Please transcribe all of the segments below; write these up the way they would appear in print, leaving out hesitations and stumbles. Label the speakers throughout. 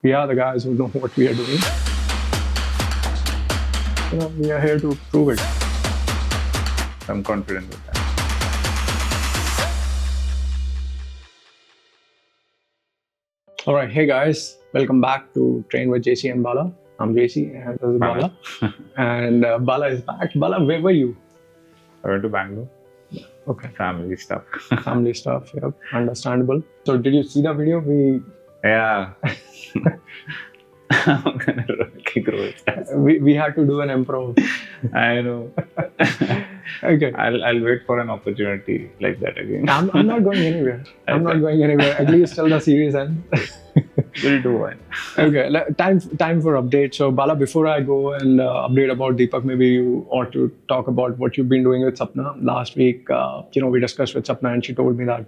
Speaker 1: We are the guys who know what we are doing. We are here to prove it.
Speaker 2: I'm confident with that.
Speaker 1: All right, hey guys, welcome back to Train with JC and Bala. I'm JC and this is Bala. And Bala is back. Bala, where were you?
Speaker 2: I went to Bangalore.
Speaker 1: Okay.
Speaker 2: Family stuff.
Speaker 1: Family stuff, yep, understandable. So did you see the video?
Speaker 2: Yeah. I'm gonna kick roll.
Speaker 1: We had to do an improv.
Speaker 2: I know.
Speaker 1: Okay.
Speaker 2: I'll wait for an opportunity like that again.
Speaker 1: I'm not going anywhere. I'm not going anywhere. At least till the series ends.
Speaker 2: We'll do one.
Speaker 1: Okay, time for update. So Bala, before I go and update about Deepak, maybe you ought to talk about what you've been doing with Sapna. Last week, we discussed with Sapna and she told me that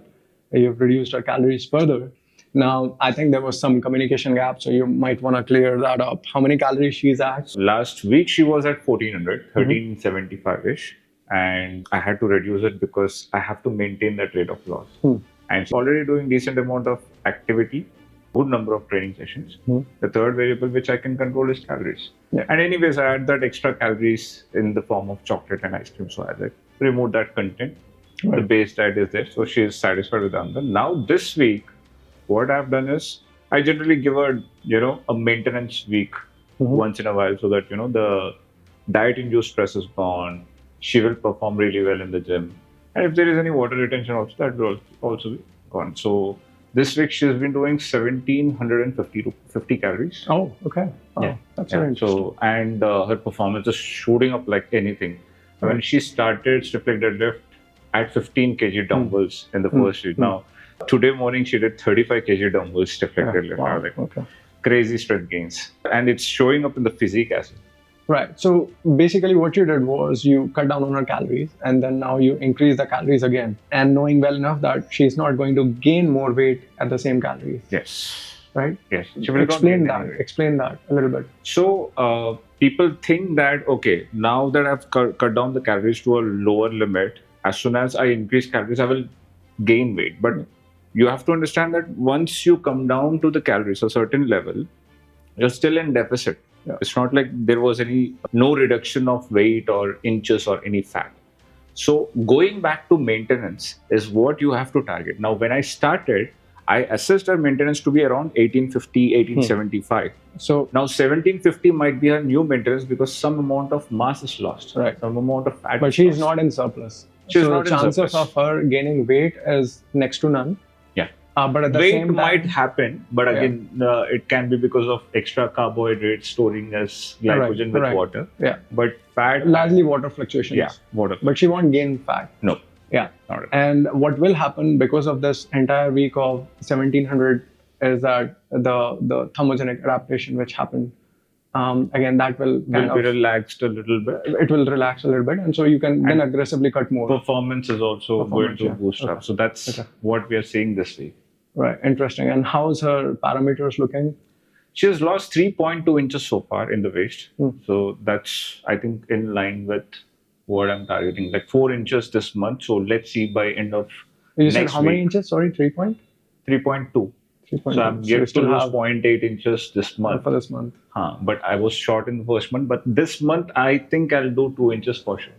Speaker 1: you've reduced her calories further. Now, I think there was some communication gap, so you might want to clear that up. How many calories she's at?
Speaker 2: Last week she was at 1400, 1375-ish. And I had to reduce it because I have to maintain that rate of loss. And she's already doing decent amount of activity, good number of training sessions. The third variable which I can control is calories.
Speaker 1: Yeah.
Speaker 2: And anyways, I had that extra calories in the form of chocolate and ice cream. So I removed that content.
Speaker 1: Right.
Speaker 2: The base diet is there. So she is satisfied with that. Now this week, what I've done is I generally give her, a maintenance week once in a while so that, the diet-induced stress is gone. She will perform really well in the gym. And if there is any water retention also, that will also be gone. So this week she's been doing 1750 calories.
Speaker 1: Oh, okay. Oh,
Speaker 2: Yeah.
Speaker 1: That's very interesting.
Speaker 2: So, and her performance is shooting up like anything. When she started stiff leg deadlift at 15 kg dumbbells in the first week. Now, today morning she did 35 kg dumbbells stiff leg deadlift.
Speaker 1: Wow.
Speaker 2: Like,
Speaker 1: Okay.
Speaker 2: crazy strength gains. And it's showing up in the physique as well.
Speaker 1: Right. So basically what you did was you cut down on her calories and then now you increase the calories again. And knowing well enough that she's not going to gain more weight at the same calories.
Speaker 2: Yes.
Speaker 1: Right?
Speaker 2: Yes. She will not
Speaker 1: Explain
Speaker 2: gain
Speaker 1: that.
Speaker 2: any weight.
Speaker 1: Explain that a little bit.
Speaker 2: So people think that, okay, now that I've cut down the calories to a lower limit, as soon as I increase calories, I will gain weight. But you have to understand that once you come down to the calories, a certain level, you're still in deficit.
Speaker 1: Yeah.
Speaker 2: It's not like there was no reduction of weight or inches or any fat. So going back to maintenance is what you have to target. Now, when I started, I assessed our maintenance to be around 1850, 1875.
Speaker 1: So
Speaker 2: Now 1750 might be her new maintenance because some amount of mass is lost.
Speaker 1: Right.
Speaker 2: Some amount of fat
Speaker 1: but
Speaker 2: is
Speaker 1: she's
Speaker 2: lost.
Speaker 1: not in surplus.
Speaker 2: She's
Speaker 1: so
Speaker 2: not
Speaker 1: the
Speaker 2: in
Speaker 1: chances
Speaker 2: surplus.
Speaker 1: of her gaining weight is next to none.
Speaker 2: Yeah.
Speaker 1: But at the
Speaker 2: Weight
Speaker 1: same time,
Speaker 2: might happen, but again, it can be because of extra carbohydrates storing as glycogen with water.
Speaker 1: Yeah.
Speaker 2: But fat,
Speaker 1: largely water fluctuations.
Speaker 2: yeah, water.
Speaker 1: But she won't gain fat.
Speaker 2: No.
Speaker 1: Yeah.
Speaker 2: Not at all.
Speaker 1: And what will happen because of this entire week of 1700 is that the thermogenic adaptation which happened, again, that will
Speaker 2: Will be relaxed a little bit.
Speaker 1: it will relax a little bit. And so you can then aggressively cut more.
Speaker 2: Performance is also going to boost up. So that's what we are seeing this week.
Speaker 1: Right. Interesting. And how's her parameters looking?
Speaker 2: She has lost 3.2 inches so far in the waist. So that's, I think, in line with what I'm targeting, like 4 inches this month. So let's see by end of
Speaker 1: You said
Speaker 2: next
Speaker 1: how many
Speaker 2: week.
Speaker 1: inches? Sorry, 3.2?
Speaker 2: 3.2.
Speaker 1: 3.2.
Speaker 2: So I'm
Speaker 1: you
Speaker 2: yet to
Speaker 1: still
Speaker 2: lose
Speaker 1: have
Speaker 2: 0.8 inches this month.
Speaker 1: for this month.
Speaker 2: But I was short in the first month. But this month, I think I'll do 2 inches for sure.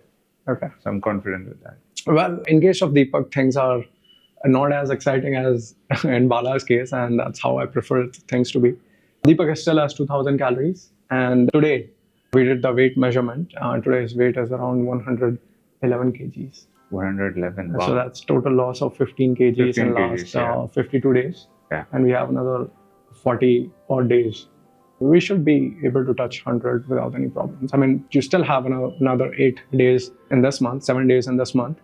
Speaker 1: Okay.
Speaker 2: So I'm confident with that.
Speaker 1: Well, in case of Deepak, things are not as exciting as in Bala's case, and that's how I prefer things to be. Deepak still has 2000 calories, and today we did the weight measurement. Today's weight is around 111 kgs.
Speaker 2: 111. Wow.
Speaker 1: So that's total loss of 15 kgs
Speaker 2: 15
Speaker 1: in
Speaker 2: kgs,
Speaker 1: last 52 days.
Speaker 2: Yeah.
Speaker 1: And we have another 40 odd days. We should be able to touch 100 without any problems. I mean, you still have another 8 days in this month, 7 days in this month.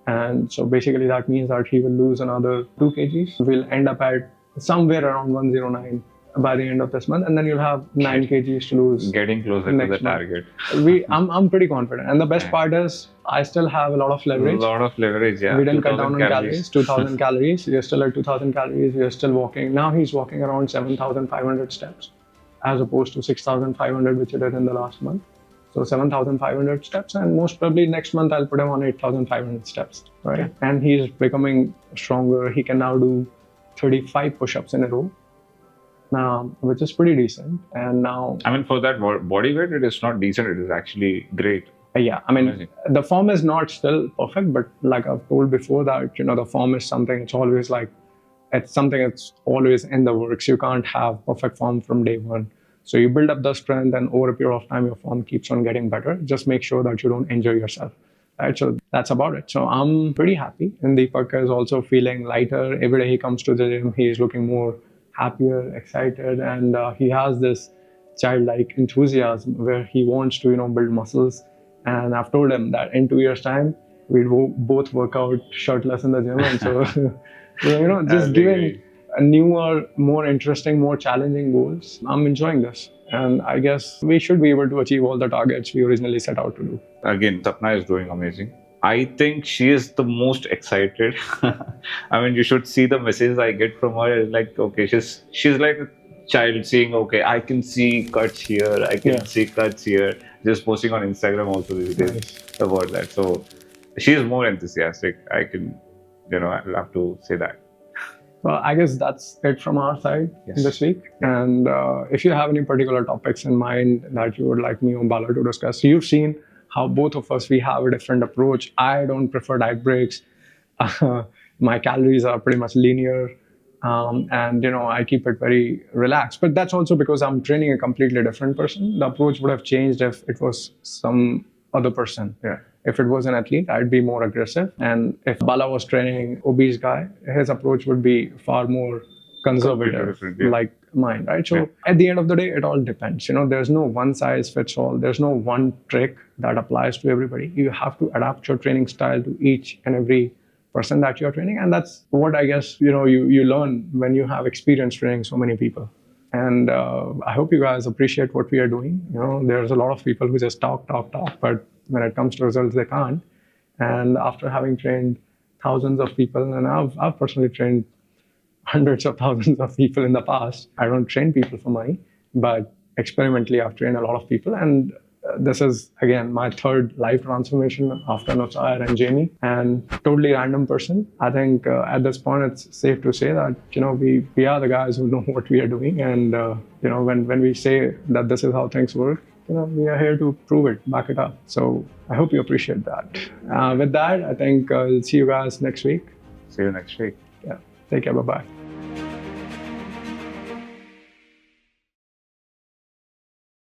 Speaker 1: And so basically that means that he will lose another 2 kgs. We'll end up at somewhere around 109 by the end of this month. And then you'll have 9 kgs to lose.
Speaker 2: Getting closer to the target.
Speaker 1: I'm pretty confident. And the best part is I still have a lot of leverage.
Speaker 2: A lot of leverage, yeah.
Speaker 1: We didn't cut down on
Speaker 2: 2000
Speaker 1: calories, 2000 calories. We are still at 2000 calories. We are still walking. Now he's walking around 7,500 steps as opposed to 6,500, which he did in the last month. So 7,500 steps, and most probably next month I'll put him on 8,500 steps, right?
Speaker 2: Yeah.
Speaker 1: And he's becoming stronger. He can now do 35 push-ups in a row. which is pretty decent. And now,
Speaker 2: I mean, for that body weight, it is not decent. It is actually great.
Speaker 1: yeah, I mean,
Speaker 2: Amazing.
Speaker 1: the form is not still perfect, but like I've told before that, the form is something, it's always like, it's something that's always in the works. You can't have perfect form from day one. So you build up the strength, and over a period of time, your form keeps on getting better. Just make sure that you don't injure yourself. Right. So that's about it. So I'm pretty happy. And Deepak is also feeling lighter. Every day he comes to the gym, he's looking more happier, excited, and he has this childlike enthusiasm where he wants to, build muscles. And I've told him that in 2 years' time, we'll both work out shirtless in the gym. And so, just giving a newer, more interesting, more challenging goals. I'm enjoying this. And I guess we should be able to achieve all the targets we originally set out to do.
Speaker 2: Again, Sapna is doing amazing. I think she is the most excited. I mean, you should see the messages I get from her. It's like, okay, she's like a child seeing, okay, I can see cuts here, I can see cuts here. Just posting on Instagram also these days about that. So she is more enthusiastic. I can, I'll have to say that.
Speaker 1: Well, I guess that's it from our side this week. And if you have any particular topics in mind that you would like me or Bala to discuss, you've seen how both of us, we have a different approach. I don't prefer diet breaks. My calories are pretty much linear. And I keep it very relaxed. But that's also because I'm training a completely different person. The approach would have changed if it was some other person.
Speaker 2: Yeah.
Speaker 1: If it was an athlete, I'd be more aggressive. And if Bala was training obese guy, his approach would be far more conservative, like mine, right? So at the end of the day, it all depends. There's no one size fits all. There's no one trick that applies to everybody. You have to adapt your training style to each and every person that you're training. And that's what I guess, you learn when you have experience training so many people. And I hope you guys appreciate what we are doing. There's a lot of people who just talk, but when it comes to results, they can't. And after having trained thousands of people, and I've personally trained hundreds of thousands of people in the past. I don't train people for money, but experimentally, I've trained a lot of people. And this is, again, my third life transformation after Nusair and Jamie, and totally random person. I think at this point, it's safe to say that, we are the guys who know what we are doing. And, when we say that this is how things work, we are here to prove it, back it up. So I hope you appreciate that. With that, I think I'll see you guys next week.
Speaker 2: See you next week.
Speaker 1: Yeah. Take care. Bye-bye.